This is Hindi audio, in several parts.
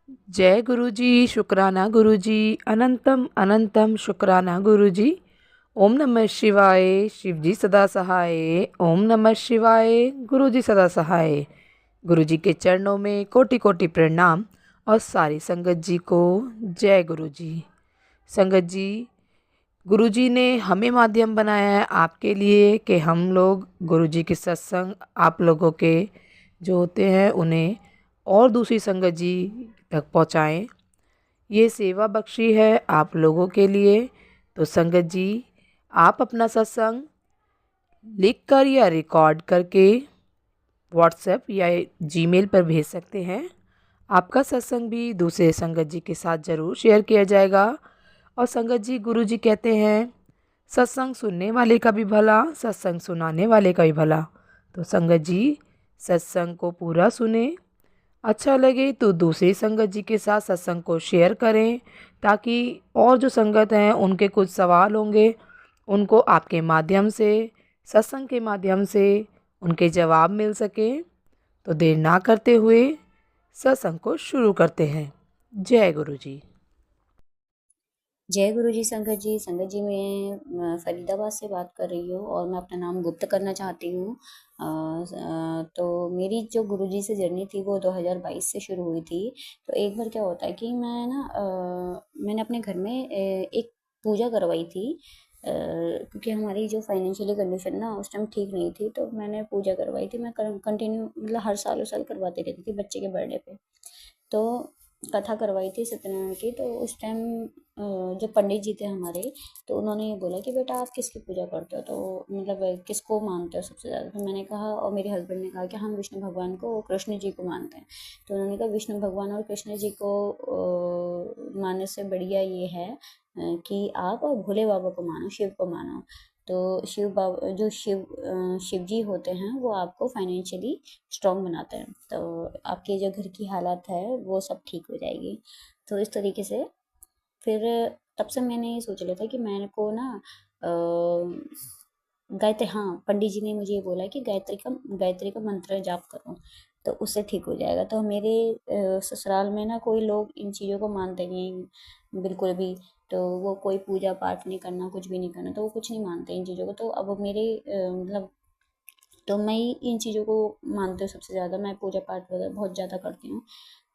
जय गुरु जी, शुक्राना गुरु जी, अनंतम अनंतम शुक्राना गुरु जी। ओम नमः शिवाय, शिव जी सदा सहाय। ओम नमः शिवाय, गुरु जी सदा सहाय। गुरु जी के चरणों में कोटि कोटि प्रणाम और सारी संगत जी को जय गुरु जी। संगत जी, गुरु जी ने हमें माध्यम बनाया है आपके लिए कि हम लोग गुरु जी के सत्संग आप लोगों के जो होते हैं उन्हें और दूसरी संगत जी तक पहुँचाएँ। ये सेवा बख्शी है आप लोगों के लिए। तो संगत जी, आप अपना सत्संग लिख कर या रिकॉर्ड करके व्हाट्सएप या जीमेल पर भेज सकते हैं। आपका सत्संग भी दूसरे संगत जी के साथ ज़रूर शेयर किया जाएगा। और संगत जी, गुरु जी कहते हैं सत्संग सुनने वाले का भी भला, सत्संग सुनाने वाले का भी भला। तो संगत जी, सत्संग को पूरा सुने, अच्छा लगे तो दूसरी संगत जी के साथ सत्संग को शेयर करें, ताकि और जो संगत हैं उनके कुछ सवाल होंगे, उनको आपके माध्यम से, सत्संग के माध्यम से उनके जवाब मिल सके। तो देर ना करते हुए सत्संग को शुरू करते हैं। जय गुरु जी। जय गुरु जी। संगत जी मैं फरीदाबाद से बात कर रही हूँ और मैं अपना नाम गुप्त करना चाहती हूँ। तो मेरी जो गुरु जी से जर्नी थी वो 2022 से शुरू हुई थी। तो एक बार क्या होता है कि मैंने अपने घर में एक पूजा करवाई थी। क्योंकि हमारी जो फाइनेंशियली कंडीशन ना उस टाइम ठीक नहीं थी, तो मैंने पूजा करवाई थी। मैं कंटिन्यू मतलब हर साल करवाती रहती थी बच्चे के बर्थडे पे। तो कथा करवाई थी सत्यनारायण की। तो उस टाइम जो पंडित जी थे हमारे, तो उन्होंने ये बोला कि बेटा आप किसकी पूजा करते हो, तो मतलब किसको मानते हो सबसे ज़्यादा। तो मैंने कहा, और मेरे हस्बैंड ने कहा कि हम विष्णु भगवान को और कृष्ण जी को मानते हैं। तो उन्होंने कहा विष्णु भगवान और कृष्ण जी को मानने से बढ़िया ये है कि आप भोले बाबा को मानो, शिव को मानो। तो शिव बाबा जो शिव जी होते हैं वो आपको फाइनेंशियली स्ट्रांग बनाते हैं। तो आपके जो घर की हालात है वो सब ठीक हो जाएगी। तो इस तरीके से फिर तब से मैंने ये सोच लिया था कि मेरे को ना गायत्री, हाँ, पंडित जी ने मुझे ये बोला कि गायत्री का मंत्र जाप करो तो उससे ठीक हो जाएगा। तो मेरे ससुराल में ना कोई लोग इन चीज़ों को मानते नहीं बिल्कुल भी। तो वो कोई पूजा पाठ नहीं करना, कुछ भी नहीं करना, तो वो कुछ नहीं मानते इन चीज़ों को। तो अब मेरे मतलब तो मैं ही इन चीज़ों को मानती हूँ सबसे ज़्यादा। मैं पूजा पाठ वगैरह बहुत ज़्यादा करती हूँ।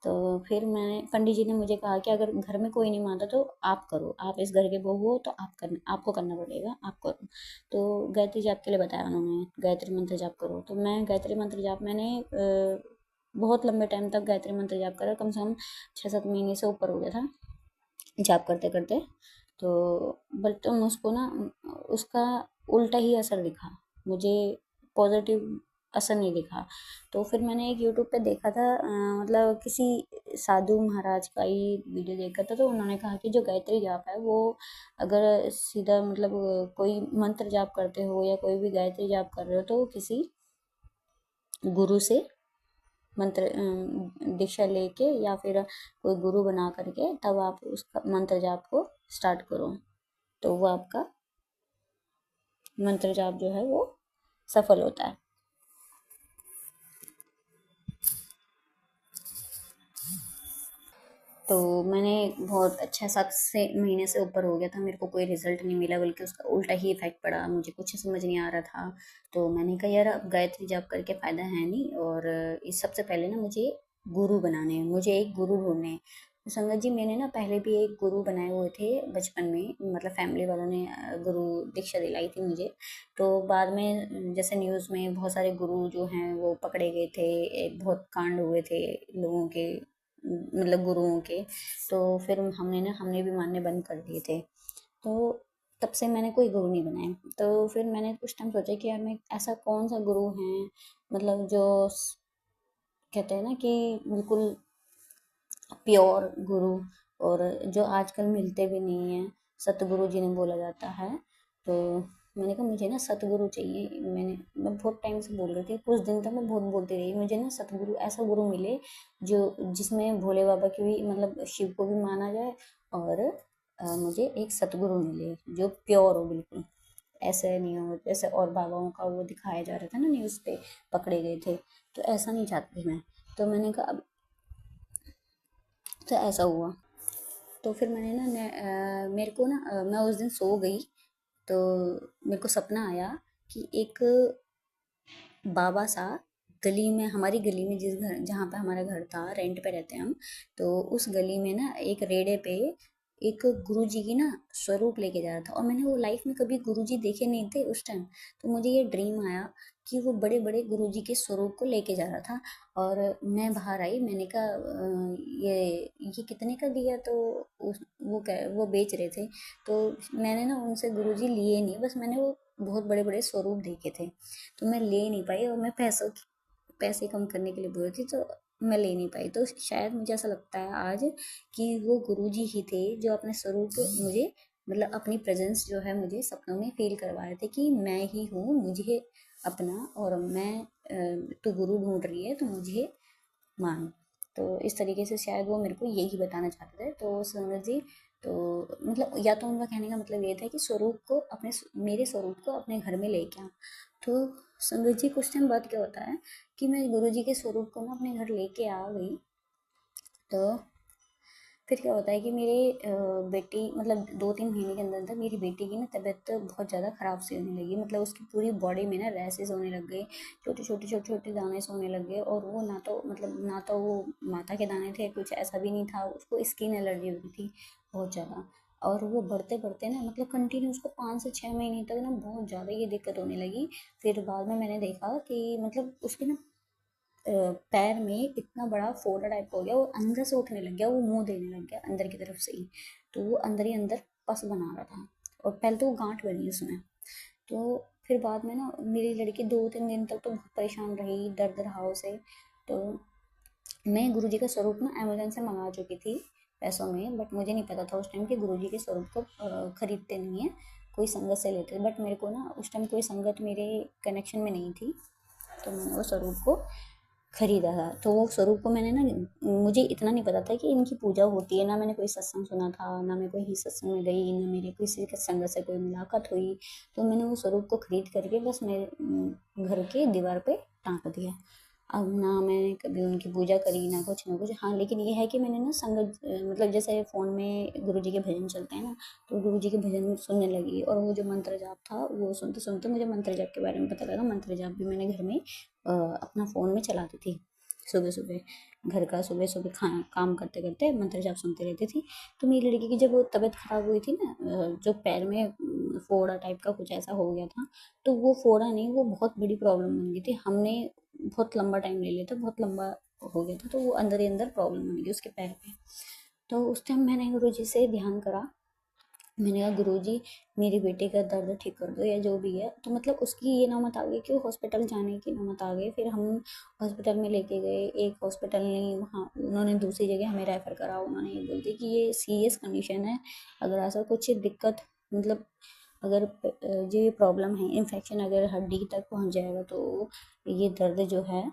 तो फिर मैंने पंडित जी ने मुझे कहा कि अगर घर में कोई नहीं मानता तो आप करो, आप इस घर के बहू हो तो आपको करना पड़ेगा, आप करो। तो गायत्री जाप के लिए बताया उन्होंने, गायत्री मंत्र जाप करो। तो मैं गायत्री मंत्र जाप मैंने बहुत लंबे टाइम तक गायत्री मंत्र जाप करा, कम से कम 6-7 महीने से ऊपर हो गया था जाप करते करते। तो बट मुझको ना उसका उल्टा ही असर दिखा मुझे, पॉजिटिव असर नहीं दिखा। तो फिर मैंने एक यूट्यूब पे देखा था, मतलब किसी साधु महाराज का ही वीडियो देखा था। तो उन्होंने कहा कि जो गायत्री जाप है वो अगर सीधा मतलब कोई मंत्र जाप करते हो या कोई भी गायत्री जाप कर रहे हो तो किसी गुरु से मंत्र दीक्षा लेके या फिर कोई गुरु बना करके तब आप उसका मंत्र जाप को स्टार्ट करो, तो वो आपका मंत्र जाप जो है वो सफल होता है। तो मैंने बहुत अच्छा 7 से महीने से ऊपर हो गया था, मेरे को कोई रिजल्ट नहीं मिला, बल्कि उसका उल्टा ही इफेक्ट पड़ा। मुझे कुछ समझ नहीं आ रहा था। तो मैंने कहा यार अब गायत्री जाप करके फायदा है नहीं, और इस सबसे पहले ना मुझे गुरु बनाने हैं, मुझे एक गुरु ढूंढने हैं। तो संगत जी मैंने ना पहले भी एक गुरु बनाए हुए थे बचपन में, मतलब फैमिली वालों ने गुरु दीक्षा दिलाई थी मुझे। तो बाद में जैसे न्यूज़ में बहुत सारे गुरु जो हैं वो पकड़े गए थे, बहुत कांड हुए थे लोगों के, मतलब गुरुओं के। तो फिर हमने भी मानने बंद कर दिए थे। तो तब से मैंने कोई गुरु नहीं बनाया। तो फिर मैंने कुछ टाइम सोचा कि यार मैं ऐसा कौन सा गुरु है, मतलब जो कहते हैं ना कि बिल्कुल प्योर गुरु, और जो आजकल मिलते भी नहीं हैं, सतगुरु जिन्हें बोला जाता है। तो मैंने कहा मुझे ना सतगुरु चाहिए। मैं बहुत टाइम से बोल रही थी, कुछ दिन तक मैं बहुत बोलती रही, मुझे ना सतगुरु, ऐसा गुरु मिले जो जिसमें भोले बाबा की भी मतलब शिव को भी माना जाए, और मुझे एक सतगुरु मिले जो प्योर हो बिल्कुल। ऐसे नहीं हो जैसे और बाबाओं का वो दिखाया जा रहा था ना न्यूज़ पे, पकड़े गए थे। तो ऐसा नहीं चाहती थी मैं। तो मैंने कहा अब तो ऐसा हुआ। तो फिर मैंने ना मेरे को ना मैं उस दिन सो गई, तो मेरे को सपना आया कि एक बाबा सा गली में, हमारी गली में, जिस घर जहाँ पे हमारा घर था, रेंट पे रहते हैं हम, तो उस गली में ना एक रेड़े पे एक गुरुजी की ना स्वरूप लेके जा रहा था। और मैंने वो लाइफ में कभी गुरुजी देखे नहीं थे उस टाइम। तो मुझे ये ड्रीम आया कि वो बड़े बड़े गुरुजी के स्वरूप को लेके जा रहा था। और मैं बाहर आई, मैंने कहा ये कितने का दिया? तो वो बेच रहे थे। तो मैंने ना उनसे गुरुजी लिए नहीं, बस मैंने वो बहुत बड़े बड़े स्वरूप देखे थे, तो मैं ले नहीं पाई। और मैं पैसे कम करने के लिए बोल रही थी, तो मैं ले नहीं पाई। तो शायद मुझे ऐसा लगता है आज कि वो गुरुजी ही थे जो अपने स्वरूप मुझे, मतलब अपनी प्रेजेंस जो है, मुझे सपनों में फील करवा रहे थे कि मैं ही हूँ, मुझे अपना, और तू गुरु ढूंढ रही है तो मुझे मान। तो इस तरीके से शायद वो मेरे को यही बताना चाहते थे। तो संगत जी, तो मतलब या तो उनका कहने का मतलब ये था कि स्वरूप को मेरे स्वरूप को अपने घर में लेके आ। तो संगत जी, कुछ टाइम बाद क्या होता है कि मैं गुरु जी के स्वरूप को ना अपने घर लेके आ गई। तो फिर क्या होता है कि मेरे बेटी, मतलब 2-3 महीने के अंदर अंदर मेरी बेटी की ना तबीयत बहुत ज़्यादा ख़राब सी होने लगी। मतलब उसकी पूरी बॉडी में ना रैसेस होने लग गए, छोटे छोटे दाने से होने लग गए। और वो ना तो वो माता के दाने थे, कुछ ऐसा भी नहीं था, उसको स्किन एलर्जी हो गई थी बहुत ज़्यादा। और वो बढ़ते बढ़ते ना, मतलब कंटिन्यू उसको 5 से 6 महीने तक ना बहुत ज़्यादा ये दिक्कत होने लगी। फिर बाद में मैंने देखा कि मतलब उसके ना पैर में इतना बड़ा फोड़ा टाइप हो गया, वो अंदर से उठने लग गया, वो मुंह देने लग गया अंदर की तरफ से ही। तो वो अंदर ही अंदर पस बना रहा था, और पहले तो वो गांठ बनी उसमें। तो फिर बाद में ना मेरी लड़की 2-3 दिन तक तो बहुत परेशान रही, दर्द रहा उसे। तो मैं गुरुजी का स्वरूप ना अमेजोन से मंगा चुकी थी पैसों में, बट मुझे नहीं पता था उस टाइम कि गुरुजी के स्वरूप को खरीदते नहीं है, कोई संगत से लेते। बट मेरे को ना उस टाइम कोई संगत मेरे कनेक्शन में नहीं थी, तो मैंने वो स्वरूप को खरीदा था। तो वो स्वरूप को मैंने ना, मुझे इतना नहीं पता था कि इनकी पूजा होती है, ना मैंने कोई सत्संग सुना था, ना मैं कोई सत्संग में गई, ना मेरे किसी के संगत से कोई मुलाकात हुई। तो मैंने वो स्वरूप को खरीद करके बस मेरे घर के दीवार पे टांग दिया। अब ना मैंने कभी उनकी पूजा करी, ना कुछ। हाँ, लेकिन ये है कि मैंने ना संगत, मतलब जैसे फ़ोन में गुरुजी के भजन चलते हैं ना, तो गुरुजी के भजन सुनने लगी। और वो जो मंत्र जाप था, वो सुनते सुनते मुझे मंत्र जाप के बारे में पता लगा। मंत्र जाप भी मैंने घर में अपना फ़ोन में चलाती थी, सुबह सुबह घर का, सुबह सुबह खाना काम करते करते मंत्र जाप सुनती रहती थी। तो मेरी लड़की की जब वो तबीयत खराब हुई थी ना, जो पैर में फोड़ा टाइप का कुछ ऐसा हो गया था, तो वो फोड़ा नहीं, वो बहुत बड़ी प्रॉब्लम बन गई थी। हमने बहुत लंबा टाइम ले लिया था, बहुत लंबा हो गया था, तो वो अंदर ही अंदर प्रॉब्लम बन गई उसके पैर पे। तो उस टाइम मैंने गुरु जी से ध्यान करा। मैंने कहा गुरुजी, मेरी बेटी का दर्द ठीक कर दो, या जो भी है। तो मतलब उसकी ये नौबत आ गई कि वो हॉस्पिटल जाने की नौबत आ गई। फिर हम हॉस्पिटल में लेके गए, एक हॉस्पिटल नहीं, वहाँ उन्होंने दूसरी जगह हमें रेफ़र करा। उन्होंने ये बोल दिया कि ये सीरियस कंडीशन है, अगर ऐसा कुछ दिक्कत, मतलब अगर ये प्रॉब्लम है, इन्फेक्शन अगर हड्डी तक पहुँच जाएगा, तो ये दर्द जो है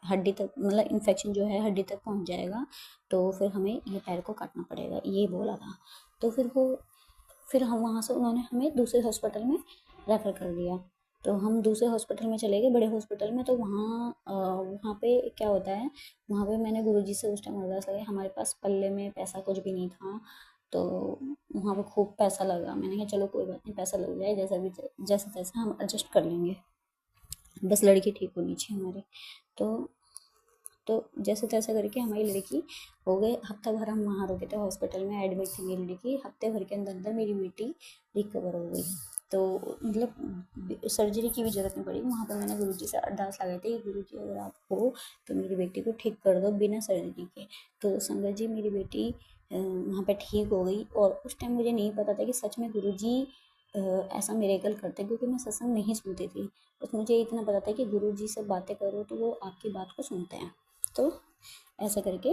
हड्डी तक, मतलब इन्फेक्शन जो है हड्डी तक पहुँच जाएगा, तो फिर हमें ये पैर को काटना पड़ेगा, ये बोला था। तो फिर हम वहाँ से, उन्होंने हमें दूसरे हॉस्पिटल में रेफ़र कर दिया। तो हम दूसरे हॉस्पिटल में चले गए, बड़े हॉस्पिटल में। तो वहाँ पे क्या होता है, वहाँ पे मैंने गुरुजी से उस टाइम अरदास लगाई। हमारे पास पल्ले में पैसा कुछ भी नहीं था, तो वहाँ पे खूब पैसा लगा। मैंने कहा चलो कोई बात नहीं, पैसा लग जाए, जैसे तैसे हम एडजस्ट कर लेंगे, बस लड़की ठीक होनी चाहिए हमारी। तो तो जैसे तैसे करके हमारी लड़की हो गई। हफ्ता भर हम वहाँ रुके थे, हॉस्पिटल में एडमिट थी मेरी लड़की। हफ्ते भर के अंदर अंदर मेरी बेटी रिकवर हो गई। तो मतलब सर्जरी की भी ज़रूरत नहीं पड़ी। वहाँ पर मैंने गुरुजी से अरदास लगाई थी, गुरुजी अगर आप हो तो मेरी बेटी को ठीक कर दो बिना सर्जरी के। तो संगत जी, मेरी बेटी वहाँ पे ठीक हो गई। और उस टाइम मुझे नहीं पता था कि सच में गुरुजी ऐसा मिरेकल करते, क्योंकि मैं सत्संग नहीं सुनती थी। बस मुझे इतना पता था कि गुरुजी से बातें करो तो वो आपकी बात को सुनते हैं। तो ऐसा करके,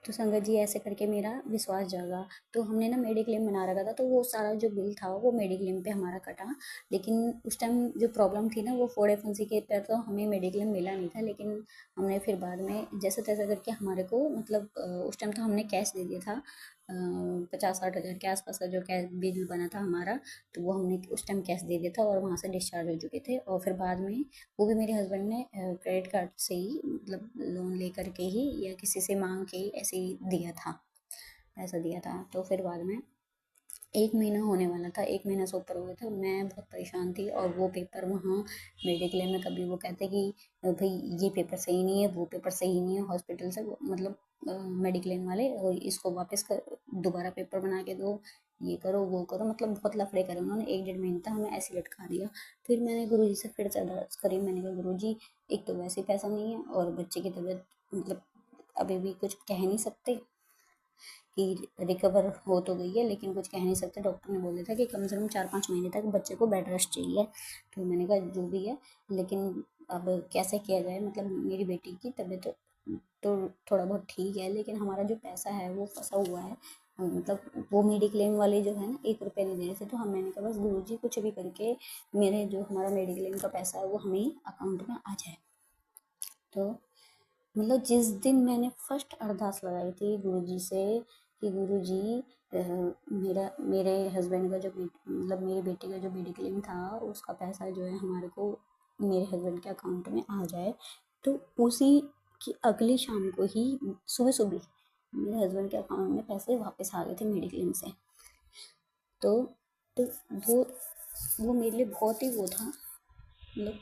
तो संगत जी, ऐसे करके मेरा विश्वास जागा। तो हमने ना मेडिक्लेम बना रखा था, तो वो सारा जो बिल था वो मेडिक्लेम पे हमारा कटा। लेकिन उस टाइम जो प्रॉब्लम थी ना, वो फोड़े फुंसी के पर, तो हमें मेडिक्लेम मिला नहीं था। लेकिन हमने फिर बाद में जैसे तैसे करके हमारे को, मतलब उस टाइम तो हमने कैश दे दिया था, 50-60 हज़ार के आसपास का जो कैश बिल बना था हमारा। तो वो हमने उस टाइम कैश दे दिया था, और वहाँ से डिस्चार्ज हो चुके थे। और फिर बाद में वो भी मेरे हस्बैंड ने क्रेडिट कार्ड से ही, मतलब लोन ले करके ही या किसी से मांग के ही ऐसे ही दिया था। पैसा दिया था। तो फिर बाद में 1 महीना होने वाला था, 1 महीना से ऊपर हो गया था, मैं बहुत परेशान थी। और वो पेपर वहाँ मेडिक्लेम में कभी वो कहते कि भाई ये पेपर सही नहीं है, वो पेपर सही नहीं है, हॉस्पिटल से मतलब मेडिक्लेम वाले, और इसको वापस कर दोबारा पेपर बना के दो, ये करो वो करो, मतलब बहुत लफड़े करे उन्होंने। 1 डेढ़ महीने तक हमें ऐसे लटका दिया। फिर मैंने गुरुजी से फिर से अरदास करी, मैंने कहा गुरुजी एक तो वैसे ही पैसा नहीं है, और बच्चे की तबीयत मतलब अभी भी कुछ कह नहीं सकते कि रिकवर हो तो गई है, लेकिन कुछ कह नहीं सकते। डॉक्टर ने बोला था कि कम से कम 4-5 महीने तक बच्चे को बेड रेस्ट चाहिए। तो मैंने कहा जो भी है, लेकिन अब कैसे किया जाए, मतलब मेरी बेटी की तबीयत तो थोड़ा बहुत ठीक है, लेकिन हमारा जो पैसा है वो फंसा हुआ है। मतलब वो मेडिक्लेम वाले जो है ना 1 रुपया नहीं दे रहे थे। तो हम मैंने कहा बस गुरुजी कुछ भी करके मेरे जो हमारा मेडिक्लेम का पैसा है वो हमें अकाउंट में आ जाए। तो मतलब जिस दिन मैंने फर्स्ट अरदास लगाई थी गुरुजी से कि गुरुजी मेरा मेरे हस्बैंड का जो मतलब मेरी बेटी का जो मेडिक्लेम था उसका पैसा जो है हमारे को मेरे हस्बैंड के अकाउंट में आ जाए, तो उसी की अगली शाम को ही सुबह सुबह मेरे हस्बैंड के अकाउंट में पैसे वापस आ गए थे मेडिक्लेम से। तो तो वो वो मेरे लिए बहुत ही वो था, मतलब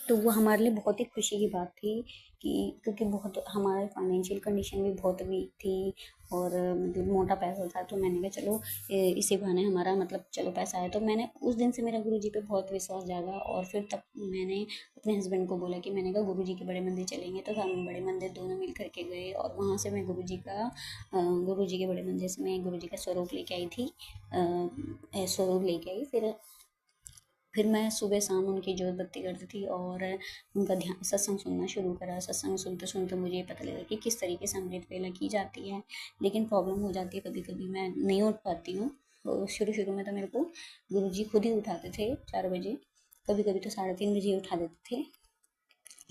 तो वो हमारे लिए बहुत ही खुशी की बात थी कि क्योंकि बहुत हमारा फाइनेंशियल कंडीशन भी बहुत वीक थी, और मतलब मोटा पैसा था। तो मैंने कहा चलो इसी बहाने हमारा मतलब चलो पैसा आया। तो मैंने उस दिन से मेरा गुरुजी पे बहुत विश्वास जागा, और फिर तब मैंने अपने हस्बैंड को बोला कि मैंने कहा गुरुजी के बड़े मंदिर चलेंगे। तो हम बड़े मंदिर दोनों मिल करके गए, और वहाँ से मैं गुरुजी के बड़े मंदिर से मैं गुरुजी का स्वरूप लेके आई थी, स्वरूप लेके आई। फिर मैं सुबह शाम उनकी जोत बत्ती करती थी और उनका ध्यान सत्संग सुनना शुरू करा। सत्संग सुनते सुनते मुझे ये पता लगा कि किस तरीके से अमृत वेला की जाती है, लेकिन प्रॉब्लम हो जाती है, कभी कभी मैं नहीं उठ पाती हूँ। तो शुरू शुरू में तो मेरे को गुरुजी खुद ही उठाते थे 4 बजे, कभी कभी तो 3:30 बजे उठा देते थे।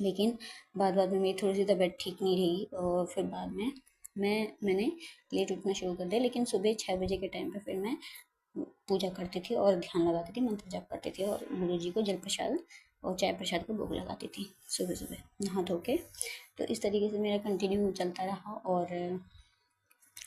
लेकिन बाद में मेरी थोड़ी सी तबीयत ठीक नहीं रही, और फिर बाद में मैंने लेट उठना शुरू कर दिया। लेकिन सुबह 6 बजे के टाइम पे फिर मैं पूजा करती थी और ध्यान लगाती थी, मंत्र जाप करती थी, और गुरु जी को जल प्रसाद और चाय प्रसाद को भोग लगाती थी सुबह सुबह नहा धो के। तो इस तरीके से मेरा कंटिन्यू चलता रहा, और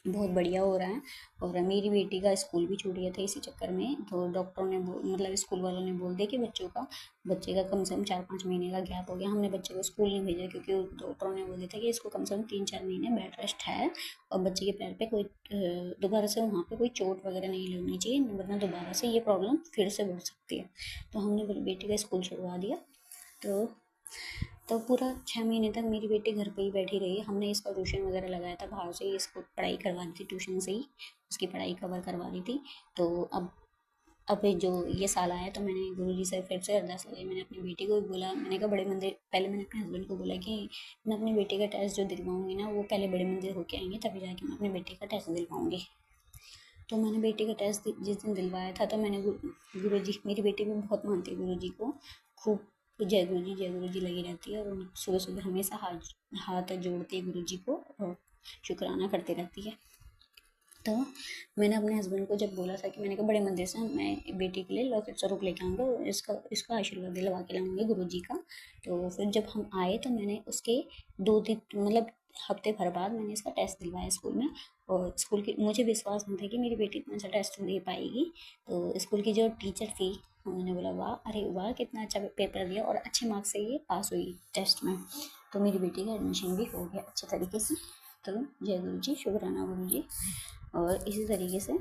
बहुत बढ़िया हो रहा है। और मेरी बेटी का स्कूल भी छूट गया था इसी चक्कर में। तो डॉक्टरों ने मतलब स्कूल वालों ने बोल दिया कि बच्चे का कम से कम 4-5 महीने का गैप हो गया। हमने बच्चे को स्कूल नहीं भेजा, क्योंकि डॉक्टरों ने बोला था कि इसको कम से कम 3-4 महीने बेड रेस्ट है, और बच्चे के पैर पे कोई दोबारा से वहाँ पे कोई चोट वगैरह नहीं लगनी चाहिए, वरना दोबारा से ये प्रॉब्लम फिर से बढ़ सकती है। तो हमने बेटी का स्कूल छुड़वा दिया। तो पूरा 6 महीने तक मेरी बेटी घर पे ही बैठी रही। हमने इसका ट्यूशन वगैरह लगाया था बाहर से ही, इसको पढ़ाई करवा दी थी ट्यूशन से ही, उसकी पढ़ाई कवर करवा दी थी। तो अब जो ये साल आया तो मैंने गुरुजी से फिर से अरदास लगाई। मैंने अपनी बेटी को भी बोला, मैंने कहा बड़े मंदिर, पहले मैंने अपने हस्बैंड को बोला कि मैं अपनी बेटी का टेस्ट जो दिलवाऊंगी ना वो पहले बड़े मंदिर होके आएंगे, तभी जाके मैं अपनी बेटी का टेस्ट दिलवाऊंगी। तो मैंने बेटी का टेस्ट जिस दिन दिलवाया था, तो मैंने गुरु जी, मेरी बेटी भी बहुत मानती है गुरु जी को, खूब जय गुरु जी लगी रहती है, और सुबह सुबह हमेशा हाथ हाथ जोड़ती है गुरु जी को और शुक्राना करती रहती है। तो मैंने अपने हस्बैंड को जब बोला था कि मैंने कहा बड़े मंदिर से मैं बेटी के लिए लॉकेट स्वरूप लेके आऊँगा, इसका आशीर्वाद दिलवा के लाऊंगी गुरु जी का। तो फिर जब हम आए तो मैंने उसके 2 दिन मतलब हफ्ते भर बाद मैंने इसका टेस्ट दिलवाया स्कूल में। और स्कूल की मुझे विश्वास नहीं था कि मेरी बेटी इतना अच्छा टेस्ट दे पाएगी। तो स्कूल की जो टीचर थी उन्होंने बोला वाह, अरे वाह कितना अच्छा पेपर दिया, और अच्छे मार्क्स से ये पास हुई टेस्ट में। तो मेरी बेटी का एडमिशन भी हो गया अच्छे तरीके से। तो जय गुरु जी, शुक्राना गुरु जी। और इसी तरीके से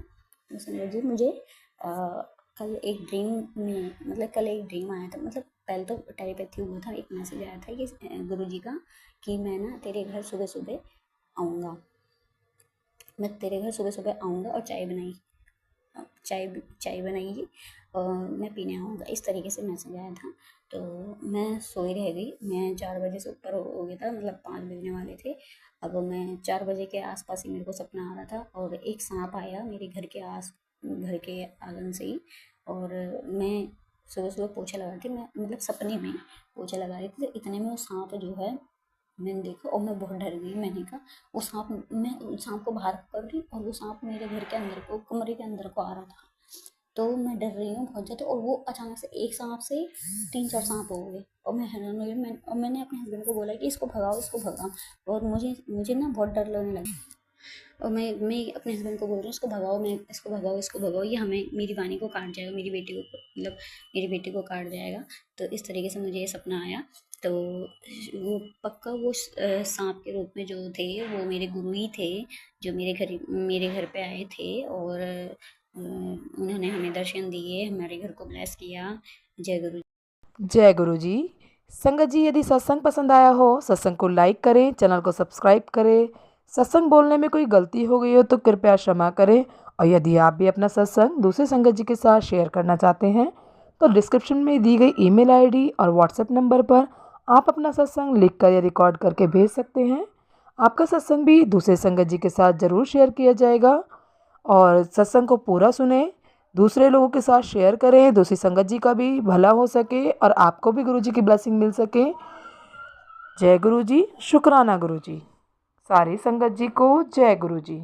समझ जी मुझे कल एक ड्रीम मतलब कल एक ड्रीम आया था। मतलब पहले तो टेलीपैथी हुआ था, एक मैसेज आया था कि गुरु जी का कि मैं ना तेरे घर सुबह सुबह आऊँगा, मैं तेरे घर सुबह सुबह आऊँगा और चाय चाय बनाएगी और मैं पीने आऊँगा, इस तरीके से मैसेज आया था। तो मैं सोई रह गई। मैं 4 बजे से ऊपर हो गया था, मतलब 5 बजने वाले थे। अब मैं 4 बजे के आसपास ही मेरे को सपना आ रहा था, और एक सांप आया मेरे घर के आंगन से ही। और मैं सुबह सुबह पोछा लगा रही थी, मैं मतलब सपने में पोछा लगा रही थी, तो इतने में वो सांप जो है मैंने देखा, और मैं बहुत डर गई। मैंने कहा वो सांप, मैं उस सांप को बाहर कर रही, और वो सांप मेरे घर के अंदर को कमरे के अंदर को आ रहा था। तो मैं डर रही हूँ बहुत ज़्यादा, और वो अचानक से एक सांप से 3-4 सांप हो गए, और मैं हैरान हो गई। मैंने अपने हस्बैंड को बोला कि इसको भगाओ, इसको भगाओ, और मुझे मुझे ना बहुत डर लगने लगा। और मैं अपने हस्बैंड को बोल रही हूँ इसको भगाओ, मैं इसको भगाओ, इसको भगाओ, ये हमें मेरी वाणी को काट जाएगा, मेरी बेटी को मतलब मेरी बेटी को काट जाएगा। तो इस तरीके से मुझे ये सपना आया। तो वो पक्का वो सांप के रूप में जो थे वो मेरे गुरु ही थे, जो मेरे घर पे आए थे और उन्होंने हमें दर्शन दिए, हमारे घर को ब्लेस किया। जय गुरु। जय गुरु जी। संगत जी, यदि सत्संग पसंद आया हो, सत्संग को लाइक करें, चैनल को सब्सक्राइब करें। सत्संग बोलने में कोई गलती हो गई हो तो कृपया क्षमा करें। और यदि आप भी अपना सत्संग दूसरे संगत जी के साथ शेयर करना चाहते हैं तो डिस्क्रिप्शन में दी गई ईमेल आईडी और व्हाट्सएप नंबर पर आप अपना सत्संग लिखकर या रिकॉर्ड करके भेज सकते हैं। आपका सत्संग भी दूसरे संगत जी के साथ ज़रूर शेयर किया जाएगा। और सत्संग को पूरा सुने, दूसरे लोगों के साथ शेयर करें, दूसरी संगत जी का भी भला हो सके और आपको भी गुरु जी की ब्लेसिंग मिल सके। जय गुरु जी। शुक्राना गुरु जी। सारी संगत जी को जय गुरु जी।